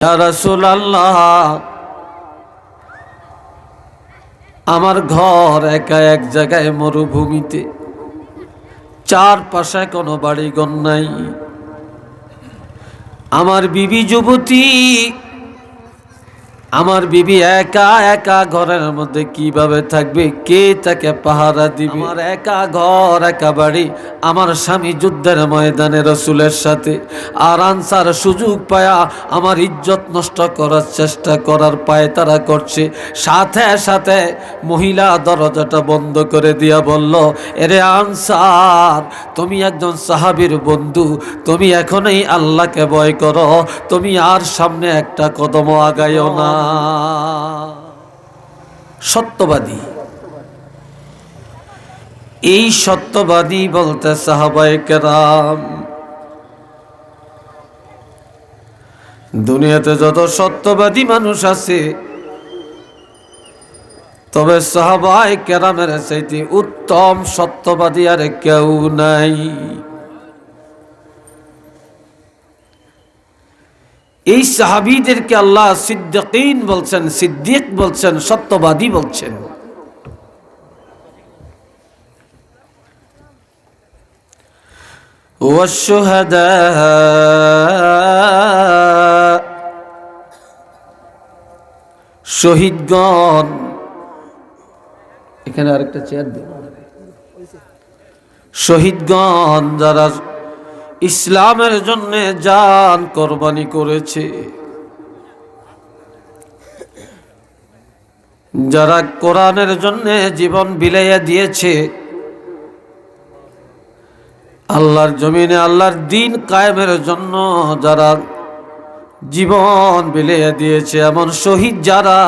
ইয়া রাসূলুল্লাহ, আমার ঘর একা এক জায়গায় মরুভূমিতে, চারপাশে কোনো বাড়িঘর নাই। আমার বিবি যুবতী, আমার বিবি একা একা ঘরের মধ্যে কিভাবে থাকবে? কে তাকে পাহারা দিবে? আমার একা ঘর একা বাড়ি। আমার স্বামী যুদ্ধের ময়দানে রাসূলের সাথে, আর আনসার সুযোগ পায়া আমার ইজ্জত নষ্ট করার চেষ্টা করার পায় তারা করছে। সাথে সাথে মহিলা দরজাটা বন্ধ করে দিয়া বলল, এরে আনসার, তুমি একজন সাহাবীর বন্ধু, তুমি এখনই আল্লাহকে ভয় করো, তুমি আর সামনে একটা কদমও আগাইও না। সত্যবাদী, এই সত্যবাদী বলতে সাহাবায়ে কেরাম। দুনিয়াতে যত সত্যবাদী মানুষ আছে, তবে সাহাবায়ে কেরামের চাইতে উত্তম সত্যবাদী আর কেউ নাই। এই সাহাবীদেরকে আল্লাহ সিদ্দিকিন বলছেন, সিদ্দিক বলছেন, সত্যবাদী বলছেন। ওয়াশ-শুহাদা, শহীদগণ। এখানে আরেকটা চেয়ার দেব। শহীদগণ যারা ইসলামের জন্য জান কোরবানি করেছে, যারা কোরআনের জন্য জীবন বিলাইয়া দিয়েছে, আল্লাহর জমিনে আল্লাহর দ্বীন কায়েমের জন্য যারা জীবন বিলাইয়া দিয়েছে, এমন শহীদ যারা,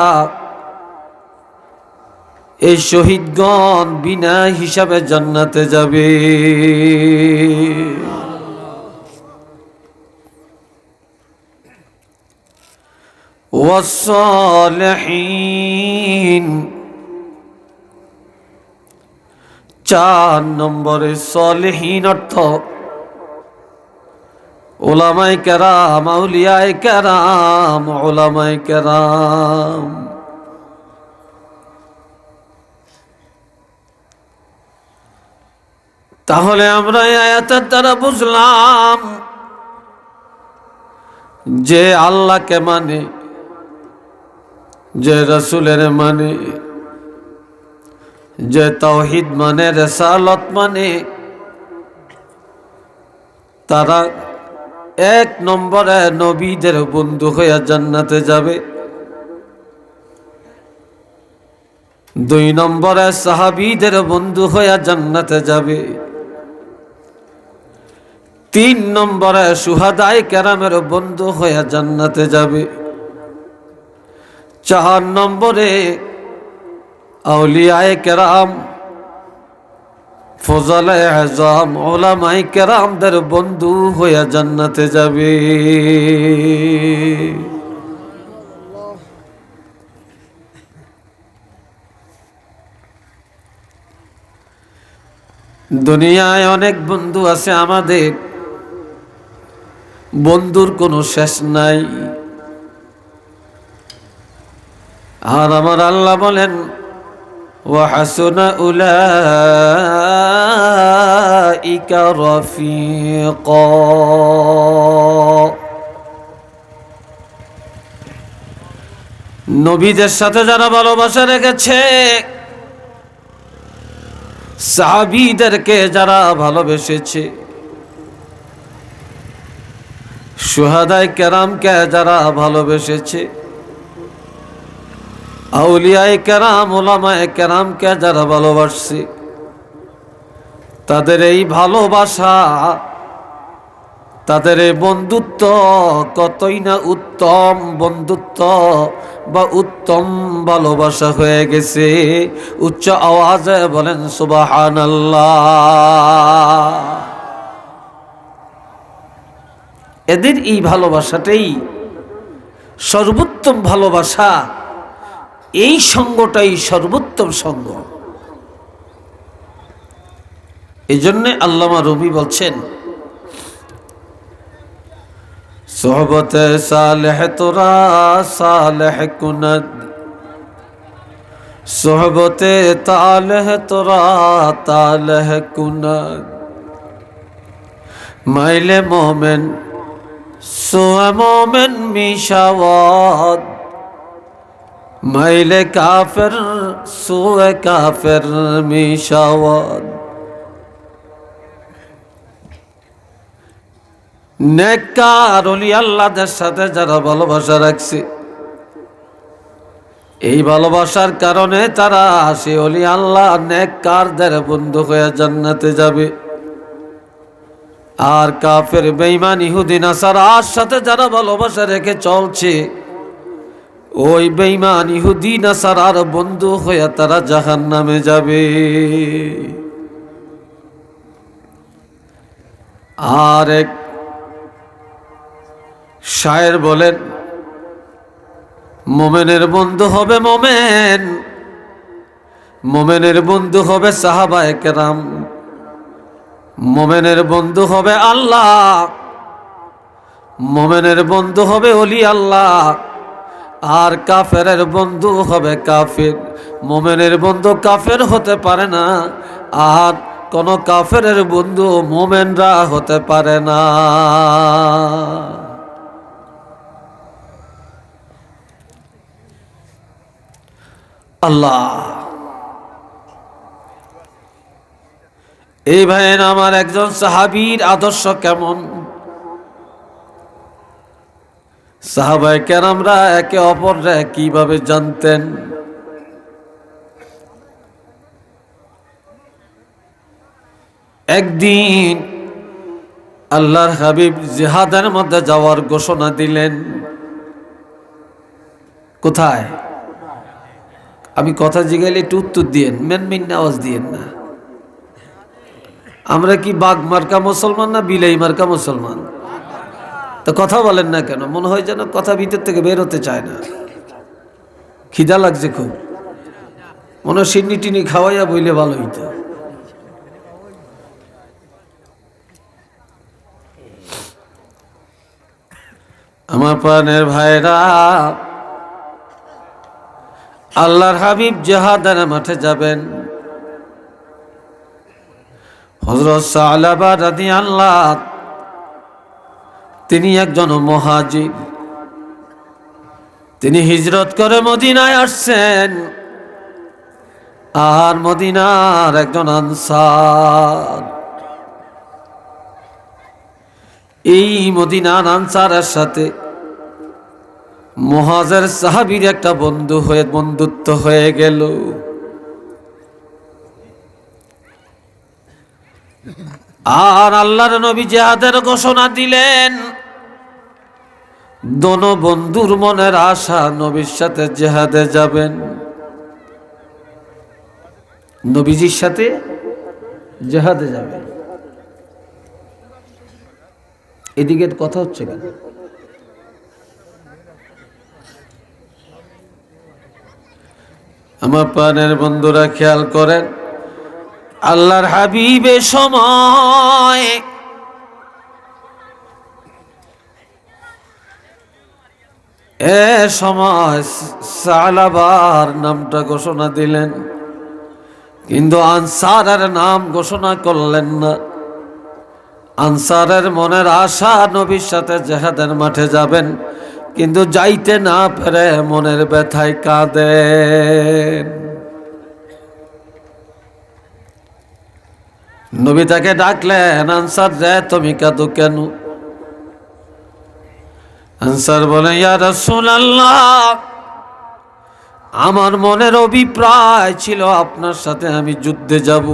এই শহীদগণ বিনা হিসাবে জান্নাতে যাবে। ওয়াস-সালিহিন, 4 নম্বরে সালিহিন অর্থ উলামায়ে কেরাম, আউলিয়ায়ে কেরাম, উলামায়ে কেরাম। তাহলে আমরা এই আয়াতের দ্বারা বুঝলাম যে আল্লাহকে মানে, যে রাসূলের মানে, যে তাওহীদ মানে, রিসালাত মানে, তারা 1 নম্বরে নবীদের বন্ধু হয়ে জান্নাতে যাবে, 2 নম্বরে সাহাবীদের বন্ধু হয়ে জান্নাতে যাবে, 3 নম্বরে শুহাদায়ে কেরামের বন্ধু হয়ে জান্নাতে যাবে, 4 নম্বরে আউলিয়ায়ে কেরাম, ফজলায়ে আযম, উলামায়ে কেরামদের বন্ধু হয়ে জান্নাতে যাবে। দুনিয়ায় অনেক বন্ধু আছে আমাদের, বন্ধুর কোনো শেষ নাই। আর আমার আল্লাহ বলেন, ওয়া হাসুনা উলাইকা রাফিকা। নবীদের সাথে যারা ভালোবাসা রেখেছে, সাহাবীদেরকে যারা ভালোবেসেছে, শুহাদায়ে কেরামকে যারা ভালোবেসেছে, আউলিয়ায়ে কেরাম, উলামায়ে কেরামকে যারা ভালোবাসছে, তাদের এই ভালোবাসা, তাদের এই বন্ধুত্ব কতই না উত্তম বন্ধুত্ব বা উত্তম ভালোবাসা হয়ে গেছে। উচ্চ আওয়াজে বলেন সুবহানাল্লাহ। এদের এই ভালোবাসাটাই সর্বোত্তম ভালোবাসা, এই সঙ্গটাই সর্বোত্তম সঙ্গ। এই জন্যে আল্লামা রুমি বলছেন, সোহবতে সালেহ তোরা সালেহ কুনদ, সোহবতে তালেহ তোরা তালেহ কুনদ। মাইলে মোমেন সোয়ে মোমেন মিশাওয়াদ, মাইলে কাফের সোয়ে কাফের মিশাওয়াদ। নেককার ওলি আল্লাহদের সাথে যারা ভালোবাসা রাখছে, এই ভালোবাসার কারণে তারা সে ওলি আল্লাহ নেককারদের বন্ধু হয়ে জান্নাতে যাবে। আর কাফের বেঈমান ইহুদি নাসারার সাথে যারা ভালোবাসা রেখে চলছে, ওই বেঈমান ইহুদি নাসারার বন্ধু হয়ে তারা জাহান্নামে যাবে। আর এক শায়ের বলেন, মোমেনের বন্ধু হবে মোমেন, মোমেনের বন্ধু হবে সাহাবায়ে কেরাম, মোমেনের বন্ধু হবে আল্লাহ, মোমেনের বন্ধু হবে ওলি আল্লাহ। আর কাফেরের বন্ধু হবে কাফের। মোমেনের বন্ধু কাফের হতে পারে না, আর কোন কাফেরের বন্ধু মোমেনরা হতে পারে না। আল্লাহ, এই ভাইয়ের আমার একজন সাহাবীর আদর্শ কেমন? সাহাবায়ে কেরামরা একে অপররা কিভাবে জানতেন? একদিন আল্লাহর হাবিব জিহাদের মধ্যে যাওয়ার ঘোষণা দিলেন। কোথায়? আমি কথা জিগাইলে একটু উত্তর দিয়েন, মেনমেন আওয়াজ দিয়েন না। আমরা কি বাঘ মার্কা মুসলমান না বিলাই মার্কা মুসলমান? তো কথা বলেন না কেন? মনে হয় যেন কথা ভিতর থেকে বের হতে চায় না। খিদা লাগছে খুব, মনে হয় সিন্নি টিনি খাওয়াইয়া বইলে ভালো হইতো। আমার প্রাণের ভাইরা, আল্লাহর হাবিব জিহাদের মাঠে যাবেন। হযরত সালাবা রাদিয়াল্লাহু, তিনি একজন মুহাজির, তিনি হিজরত করে মদিনায় আসছেন। আর মদিনার একজন আনসার, এই মদিনার আনসারের সাথে মুহাজির সাহাবীর একটা বন্ধুত্ব হয়ে গেল। আর আল্লাহর নবী জিহাদের ঘোষণা দিলেন। দোনো বন্ধুর মনের আশা নবীর সাথে জিহাদে যাবেন, নবীজির সাথে জিহাদে যাবেন। এদিকে কথা হচ্ছে কেন? আমার প্রাণের বন্ধুরা খেয়াল করেন, আল্লাহর হাবিবের সময় সালাবার নামটা ঘোষণা দিলেন, কিন্তু আনসারের নাম ঘোষণা করলেন না। আনসারের মনের আশা নবীর সাথে জিহাদের মাঠে যাবেন, কিন্তু যাইতে না পেরে মনের ব্যথায় কাঁদেন। নবী তাকে ডাকলেন, আনসার রে তুমি কাঁদো কেন? আনসার বলে, ইয়া রাসূলুল্লাহ, আমার মনের অভিপ্রায় ছিল আপনার সাথে আমি যুদ্ধে যাব,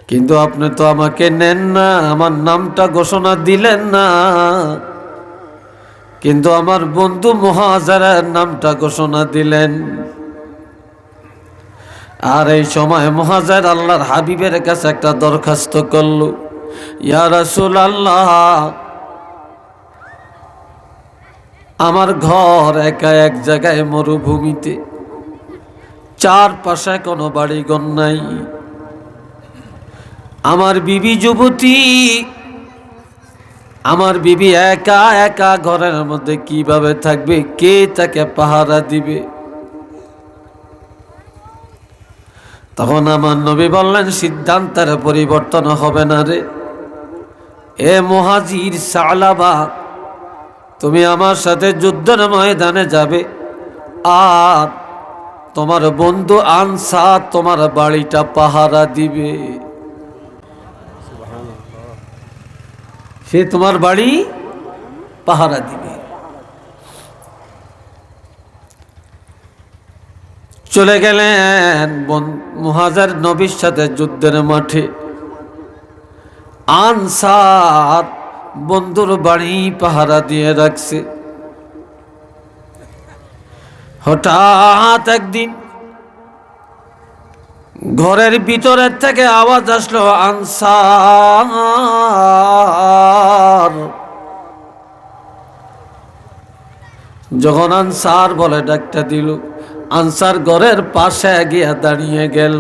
কিন্তু আপনি তো আমাকে নেন না, আমার নামটা ঘোষণা দিলেন না, কিন্তু আমার বন্ধু মুহাজিরের নামটা ঘোষণা দিলেন। আর এই সময় মুহাজির আল্লাহর হাবিবের কাছে একটা দরখাস্ত করল, ইয়া রাসূলুল্লাহ, আমার ঘর একা এক জায়গায় মরুভূমিতে, চারপাশে কোনো বাড়িঘর নাই, আমার বিবি যুবতী, আমার বিবি একা একা ঘরের মধ্যে কিভাবে থাকবে, কে তাকে পাহারা দিবে? তখন আমার নবী বললেন, সিদ্ধান্তের পরিবর্তন হবে না রে। এ মুহাজির সালাবা, তুমি আমার সাথে যুদ্ধের ময়দানে যাবে, আর তোমার বন্ধু আনসার তোমার বাড়িটা পাহারা দিবে। সে তোমার বাড়ি পাহারা দিবে। চলে গেলেন মুহাজির নবীর সাথে যুদ্ধের মাঠে। আনসার বন্ধুর বাড়ি পাহারা দিয়ে রাখছে। হঠাৎ একদিন ঘরের ভিতরের থেকে আওয়াজ আসলো, আনসার। যখন আনসার বলে ডাকটা দিল, আনসার ঘরের পাশে গিয়ে দাঁড়িয়ে গেল।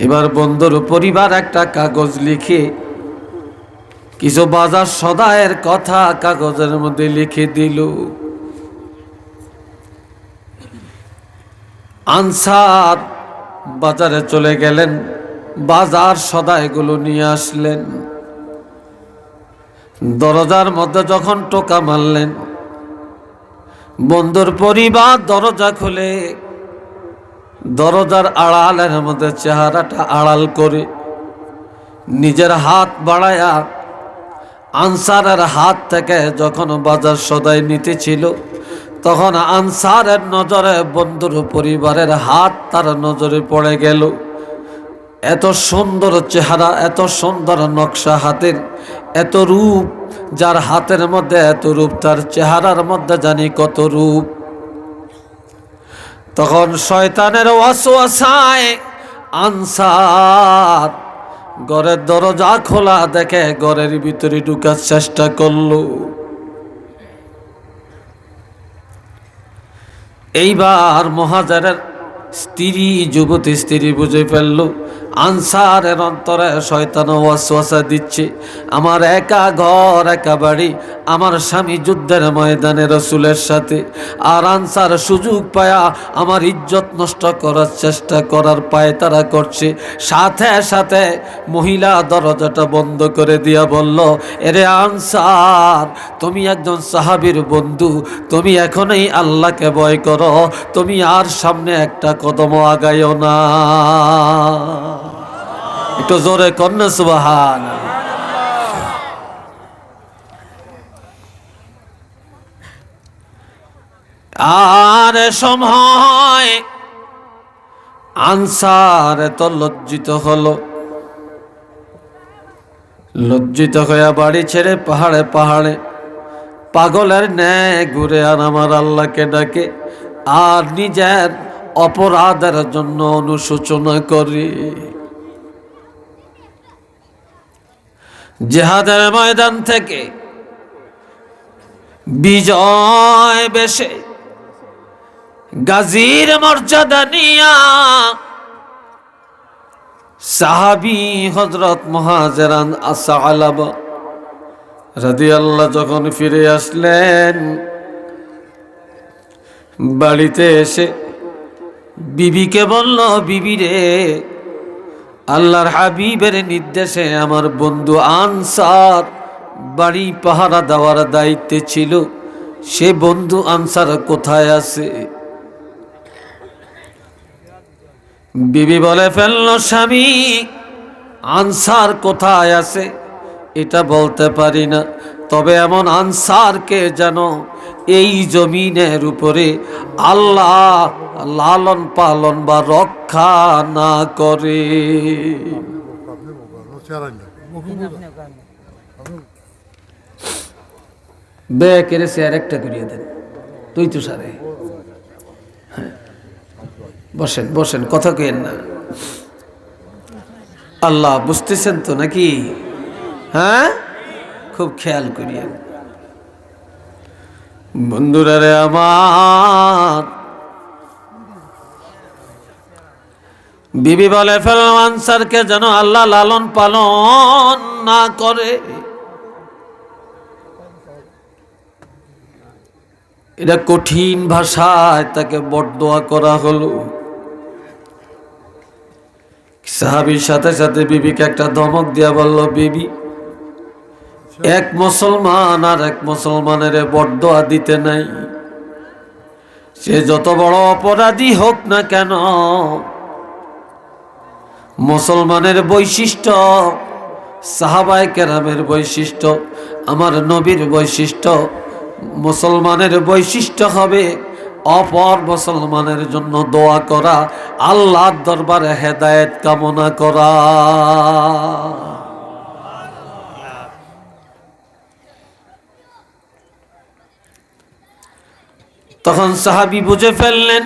এবার বন্ধুর পরিবার একটা কাগজ লিখে কিছু বাজার সদায়ের কথা কাগজের মধ্যে লিখে দিল। আনসার বাজারে চলে গেলেন, বাজার সদাইগুলো নিয়ে আসলেন। দরজার মধ্যে যখন টোকা মারলেন, বন্ধুর পরিবার দরজা খুলে দরজার আড়ালের মধ্যে চেহারাটা আড়াল করে নিজের হাত বাড়ায়া আনসারের হাত থেকে যখন বাজার সদাই নিতেছিল, তখন আনসারের নজরে বন্ধুর পরিবারের হাত তার নজরে পড়ে গেল। এত সুন্দর চেহারা, এত সুন্দর নকশা হাতের, এত রূপ, যার হাতের মধ্যে এত রূপ তার চেহারার মধ্যে জানি কত রূপ। তখন শয়তানের ওয়াসওয়াসায় আনসার ঘরের দরজা খোলা দেখে ঘরের ভিতরে ঢুকার চেষ্টা করলো। এইবার মুহাজিরের স্ত্রী, যুবতী স্ত্রী বুঝে ফেলল আনসারের অন্তরে শয়তান ওয়াসওয়াসা দিচ্ছে। আমার একা ঘর একা বাড়ি, আমার স্বামী যুদ্ধের ময়দানে রাসূলের সাথে, আর আনসার সুযোগ পায়া আমার ইজ্জত নষ্ট করার চেষ্টা করার পায়তারা করছে। সাথে সাথে মহিলা দরজাটা বন্ধ করে দিয়া বলল, এরে আনসার, তুমি একজন সাহাবীর বন্ধু, তুমি এখনই আল্লাহকে ভয় করো, তুমি আর সামনে একটা কদম আগাইও না। একটু জোরে কন্যা সুবহানাল্লাহ। আর সময় আনসার এত লজ্জিত হলো, লজ্জিত হয়ে বাড়ি ছেড়ে পাহাড়ে পাহাড়ে পাগলের ন্যায় ঘুরে আর আমার আল্লাহকে ডাকে, আর নিজের অপরাধের জন্য অনুশোচনা করে। জিহাদের ময়দান থেকে বিজয় বেশে গাজীর মর্যাদা নিয়া সাহাবী হযরত মুহাজিরান আসালাবা রাদিয়াল্লাহু যখন ফিরে আসলেন, বাড়িতে এসে বিবিকে বলল, বিবি রে, আল্লাহর হাবিবের নির্দেশে আমার বন্ধু আনসার বাড়ি পাহারা দেওয়ার দায়িত্বে ছিল, সে বন্ধু আনসার কোথায় আছে? বিবি বলে ফেলল, স্বামী, আনসার কোথায় আছে এটা বলতে পারি না, তবে এমন আনসারকে যেন এই জমিনের উপরে আল্লাহ লালন পালন বা রক্ষা না করে। বেকেরে সে আরেকটা করিয়ে দেন, তুই তো সারে। বসেন বসেন, কথা কেন না। আল্লাহ বুঝতেছেন তো নাকি? হ্যাঁ, খুব খেয়াল করিয়েন। বন্ধুরা রে আমার, বিবি বলে ফেলল আনসারকে যেন আল্লাহ লালন পালন না করে। এটা কঠিন ভাষায় তাকে বরদোয়া করা হলো। সাহাবীর সাথে সাথে বিবিকে একটা ধমক দিয়া বলল, বিবি, এক মুসলমান আর এক মুসলমানের বরদোয়া দিতে নাই। সে যত বড় অপরাধী হোক না কেন, মুসলমানের বৈশিষ্ট্য, সাহাবায়ে কেরামের বৈশিষ্ট্য, আমার নবীর বৈশিষ্ট্য, মুসলমানের বৈশিষ্ট্য হবে অপর মুসলমানের জন্য দোয়া করা, আল্লাহর দরবারে হেদায়েত কামনা করা। তখন সাহাবী বুঝে ফেললেন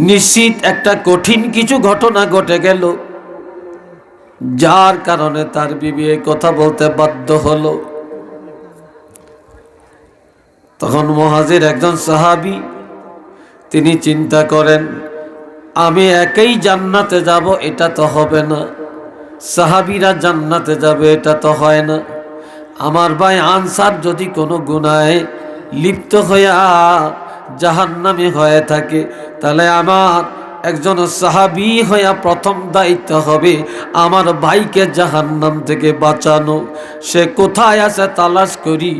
নিশ্চিত একটা কঠিন কিছু ঘটনা ঘটে গেল, যার কারণে তার বিবি এই কথা বলতে বাধ্য হলো। তখন মুহাজির একজন সাহাবী, তিনি চিন্তা করেন আমি একাই জান্নাতে যাব এটা তো হবে না, সাহাবীরা জান্নাতে যাবে এটা তো হয় না। আমার ভাই আনসার যদি কোনো গুনাহে লিপ্ত হইয়া জাহান্নামী হয়ে থাকে, তাহলে আমার একজন সাহাবী হইয়া প্রথম দায়িত্ব হবে আমার ভাইকে জাহান্নাম থেকে বাঁচানো। সে কোথায় আছে তালাশ করি,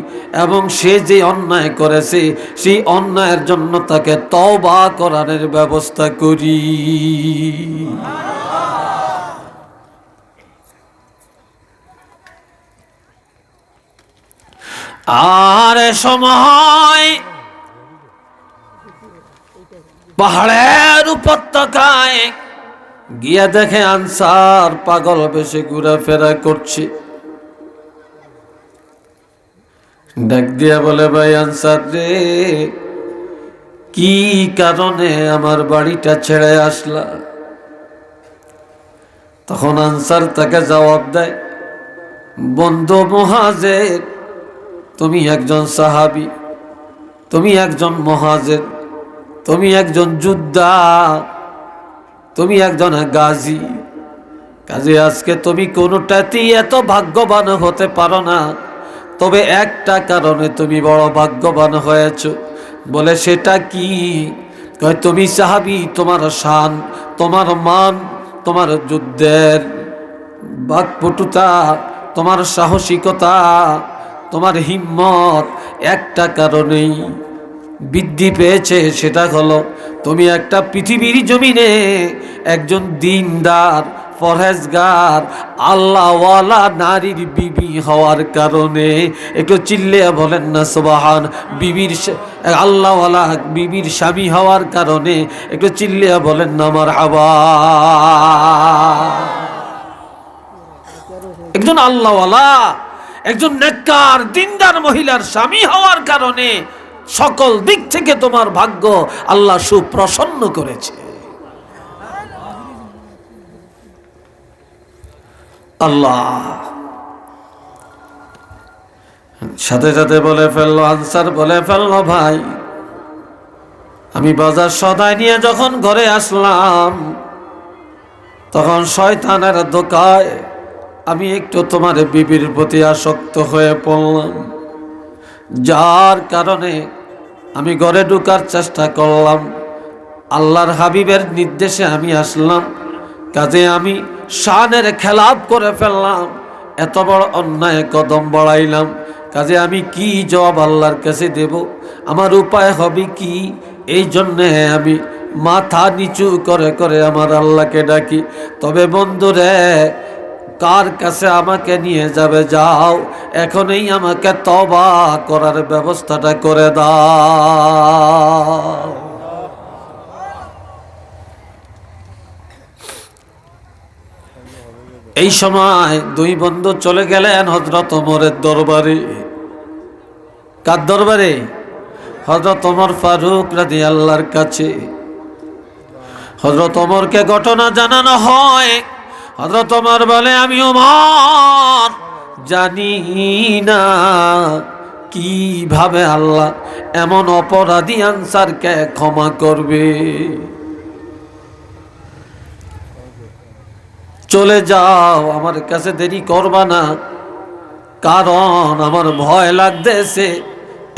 এবং সে যে অন্যায় করেছে সেই অন্যায়ের জন্য তাকে তওবা করানোর ব্যবস্থা করি। আর সময় পাহাড়ের উপত্যকায় গিয়া দেখে আনসার পাগল বেশে ঘোরাফেরা করছে। ডাক দিয়া বলে, ভাই আনসার রে, কি কারণে আমার বাড়িটা ছেড়ে আসলা? তখন আনসার তাকে জবাব দেয়, বন্ধু মুহাজির, তুমি একজন সাহাবী, তুমি একজন মুহাজির, তুমি একজন যোদ্ধা, তুমি একজন গাজী, কাজে আজকে তুমি কোনোটাতেই এত ভাগ্যবান হতে পারো না, তবে একটা কারণে তুমি বড় ভাগ্যবান হয়েছ। বলে সেটা কি? কয় তুমি সাহাবী, তোমার শান, তোমার মান, তোমার যুদ্ধের বাকপটুতা, তোমার সাহসিকতা, তোমার হিম্মত একটা কারণেই বৃদ্ধি পেয়েছে, সেটা হলো তুমি একটা পৃথিবীর জমিনে একজন দিনদার, পরহেজগার, আল্লাহওয়ালা নারীর বিবি হওয়ার কারণে। একটু চিল্লিয়ে বলেন না সুবহান। বিবির আল্লাহওয়ালা বিবির স্বামী হওয়ার কারণে একটু চিল্লিয়ে বলেন না মারহাবা। একজন আল্লাহওয়ালা, একজন নেককার দিনদার মহিলার স্বামী হওয়ার কারণে সকল দিক থেকে তোমার ভাগ্য আল্লাহ সুপ্রসন্ন করেছে। আল্লাহ সাথে সাথে বলে ফেললো, আনসার বলে ফেললো, ভাই আমি বাজার সদাই নিয়ে যখন ঘরে আসলাম, তখন শয়তানের ধোঁকায় আমি একটু তোমার বিবির প্রতি আসক্ত হয়ে পড়লাম, যার কারণে আমি ঘরে ঢোকার চেষ্টা করলাম, আল্লাহর হাবিবের নির্দেশে আমি আসলাম, কাজে আমি শানের খেলাপ করে ফেললাম, এত বড় অন্যায় কদম বাড়াইলাম, কাজে আমি কি জবাব আল্লাহর কাছে দেব? আমার উপায় হবে কি? এই জন্যে আমি মাথা নিচু করে করে আমার আল্লাহকে ডাকি। তবে বন্ধুরে, কার কাছে আমাকে নিয়ে যাবে? যাও, এখনই আমাকে তওবা করার ব্যবস্থাটা করে দাও। এই সময় দুই বন্ধু চলে গেলেন হযরত ওমরের দরবারে। কার দরবারে? হযরত ওমর ফারুক রাদিয়াল্লাহর কাছে। হযরত ওমরকে ঘটনা জানানো হয়। হযরত ওমর বলে, আমি ওমর জানি না কিভাবে আল্লাহ এমন অপরাধী আনসারকে ক্ষমা করবে। চলে যাও, আমার কাছে দেরি করবা না, কারণ আমার ভয় লাগতেছে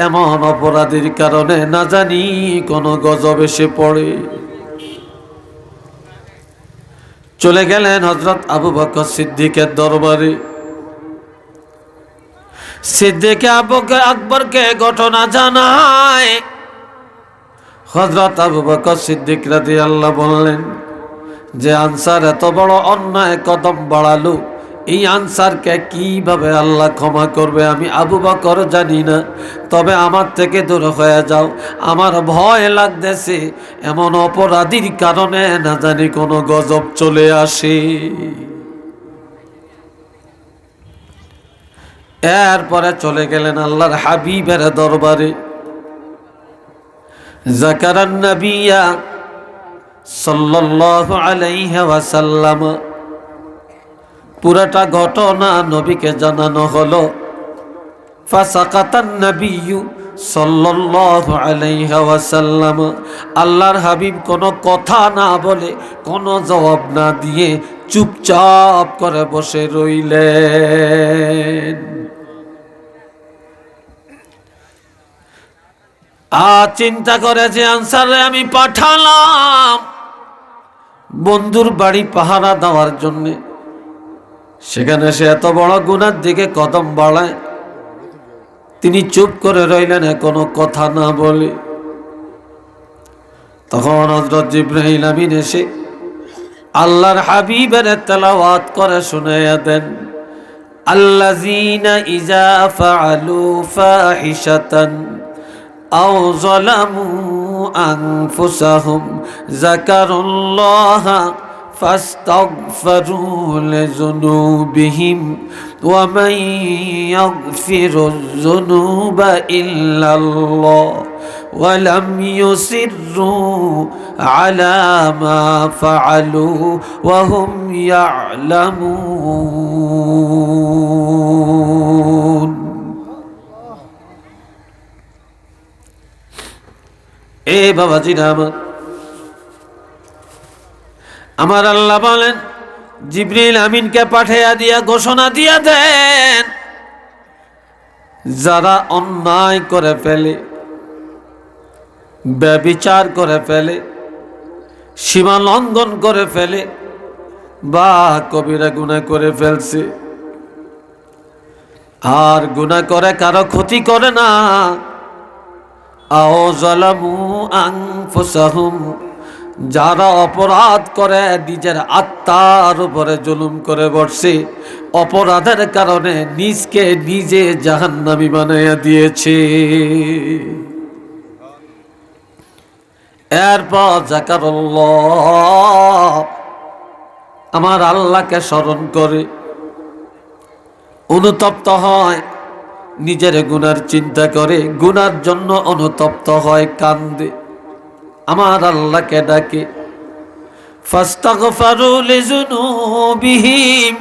এমন অপরাধীর কারণে না জানি কোন গজব এসে পড়ে। চলে গেলেন হযরত আবু বকর সিদ্দিকের দরবারে। সিদ্দিক আকবরকে ঘটনা জানায়। হযরত আবু বকর সিদ্দিক রাদিয়াল্লাহু বললেন যে আনসার এত বড় অন্যায় কদম বাড়ালো, এই আনসারকে কিভাবে আল্লাহ ক্ষমা করবে আমি আবু বকর জানি না, তবে আমার থেকে দূর হয়ে যাও, আমার ভয় লাগতেছে এমন অপরাধীর কারণে না জানি কোনো গজব চলে আসে। এরপরে চলে গেলেন আল্লাহর হাবিবের দরবারে। যাকারান নবিয়া সাল্লাল্লাহু আলাইহি ওয়াসাল্লাম, পুরাটা ঘটনা নবীকে জানানো হলো। ফাসাকাতান নবিয়্যু সাল্লাল্লাহু আলাইহি ওয়াসাল্লাম, আল্লাহর হাবিব কোনো কথা না বলে, কোনো জবাব না দিয়ে চুপচাপ করে বসে রইলেন। চিন্তা করে যে আনসারে আমি পাঠালাম বন্ধুর বাড়ি পাহারা দেওয়ার জন্য, সেখানে সে এত বড় গুনার দিকে কদম বাড়ায়, তিনি চুপ করে রইলেন কোনো কথা না বলে। তখন হযরত জিবরাইল আমিন এসে আল্লাহর হাবিবের তেলাওয়াত করে শুনাইয়া দেন, আল্লাযীনা ইযা ফাআলু ফাহিশাতান আও যালামু আনফুসাহুম যাকারুল্লাহা ফাস্তাগফিরু লিযুনুবিহিম ওয়া মান ইয়াগফিরুয যুনুবা ইল্লাল্লাহ ওয়া লাম ইউসিররু আলা মা ফাআলু ওয়া হুম ইয়ালামুন। এ বাবাজিরা আমার আল্লাহ বলেন জিবরিল আমিনকে পাঠিয়ে দিয়া ঘোষণা দিয়া দেন, যারা অন্যায় করে ফেলে, ব্যভিচার করে ফেলে, সীমা লঙ্ঘন করে ফেলে, বা কবিরা গুনাহ করে ফেলছে, আর গুনাহ করে কারো ক্ষতি করে না, আও যালামু আনফুসাহুম, যারা অপরাধ করে নিজের আত্মার উপরে জুলুম করে বসছে, অপরাধের কারণে নিজকে নিজে জাহান্নামী বানাইয়া দিয়েছে। এরপর যাকারুল্লাহ, আমার আল্লাহকে স্মরণ করে অনুতপ্ত হয়, নিজের গুনার চিন্তা করে গুনার জন্য অনুতপ্ত হয়, কান্দে, আমার আল্লাহকে ডাকে। ফাস্তাগফিরু লিযুনুবিহিম,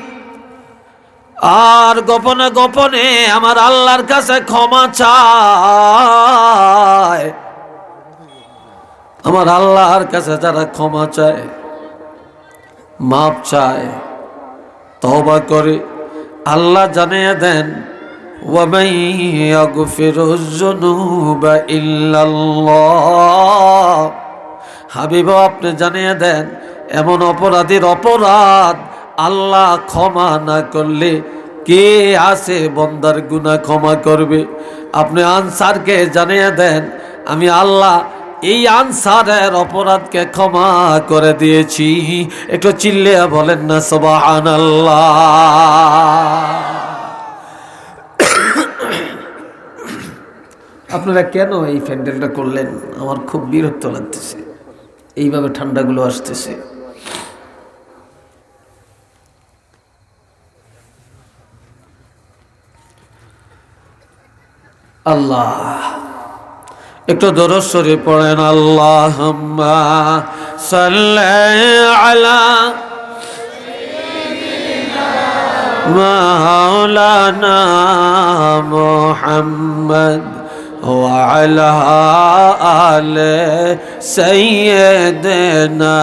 আর গোপনে গোপনে আমার আল্লাহর কাছে ক্ষমা চায়। আমার আল্লাহর কাছে যারা ক্ষমা চায়, মাপ চায়, তওবা করে, আল্লাহ জানিয়ে দেন ওয়া মান ইয়াগফিরুয যুনুবা ইল্লাল্লাহ, হাবিব আপনি জানিয়ে দেন এমন অপরাধীর অপরাধ আল্লাহ ক্ষমা না করলে কে আছে বন্দার গুনাহ ক্ষমা করবে? আপনি আনসারকে জানিয়ে দেন আমি আল্লাহ এই আনসারের অপরাধকে ক্ষমা করে দিয়েছি। একটু চিল্লিয়ে বলেন না সুবহানাল্লাহ। আপনারা কেন এই প্যান্ডেলটা করলেন? আমার খুব বিরক্ত লাগতেছে, এইভাবে ঠান্ডাগুলো আসতেছে। আল্লাহ, একটু দরুদ শরীফ পড়েন। আল্লাহুম্মা সাল্লি আলা মাওলানা মুহাম্মদ ওয়া আলা আলি সাইয়্যিদিনা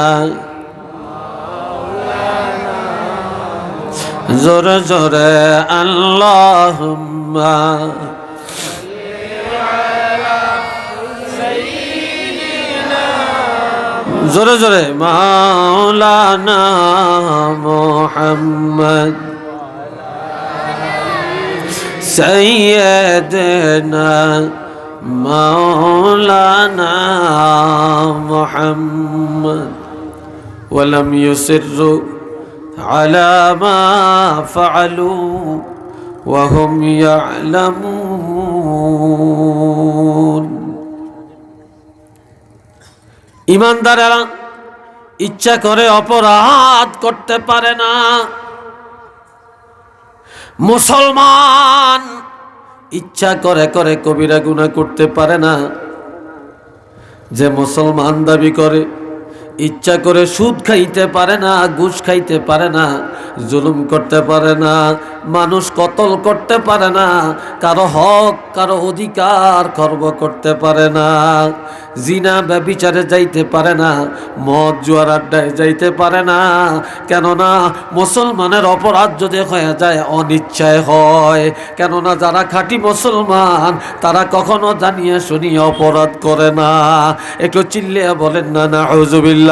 জোরে জোরে আল্লাহুম্মা জোরে জোরে মাওলানা মুহাম্মদ সাইয়্যিদনা মাওলানা মুহাম্মদ ওয়ালাম ইউসিররু আলা মা ফাআলু ওয়া হুম ইয়ালামুন। ঈমানদারেরা ইচ্ছা করে অপরাধ করতে পারে না। মুসলমান ইচ্ছা করে করে কবিরা গুনাহ করতে পারে না। যে মুসলমান দাবি করে ইচ্ছা করে সুদ খাইতে পারে না, ঘুষ খাইতে পারে না, জুলুম করতে পারে না, মানুষ কতল করতে পারে না, কারো হক কারো অধিকার খর্ব করতে পারে না, জিনা ব্যভিচারে যাইতে পারে না, মদ জুয়ার আড্ডায় যাইতে পারে না। কেননা মুসলমানের অপরাধ যদি হয়ে যায় অনিচ্ছায় হয়। কেননা যারা খাঁটি মুসলমান তারা কখনো জানিয়ে শুনিয়ে অপরাধ করে না। একটু চিল্লিয়ে বলেন না নাউজুবিল্লাহ।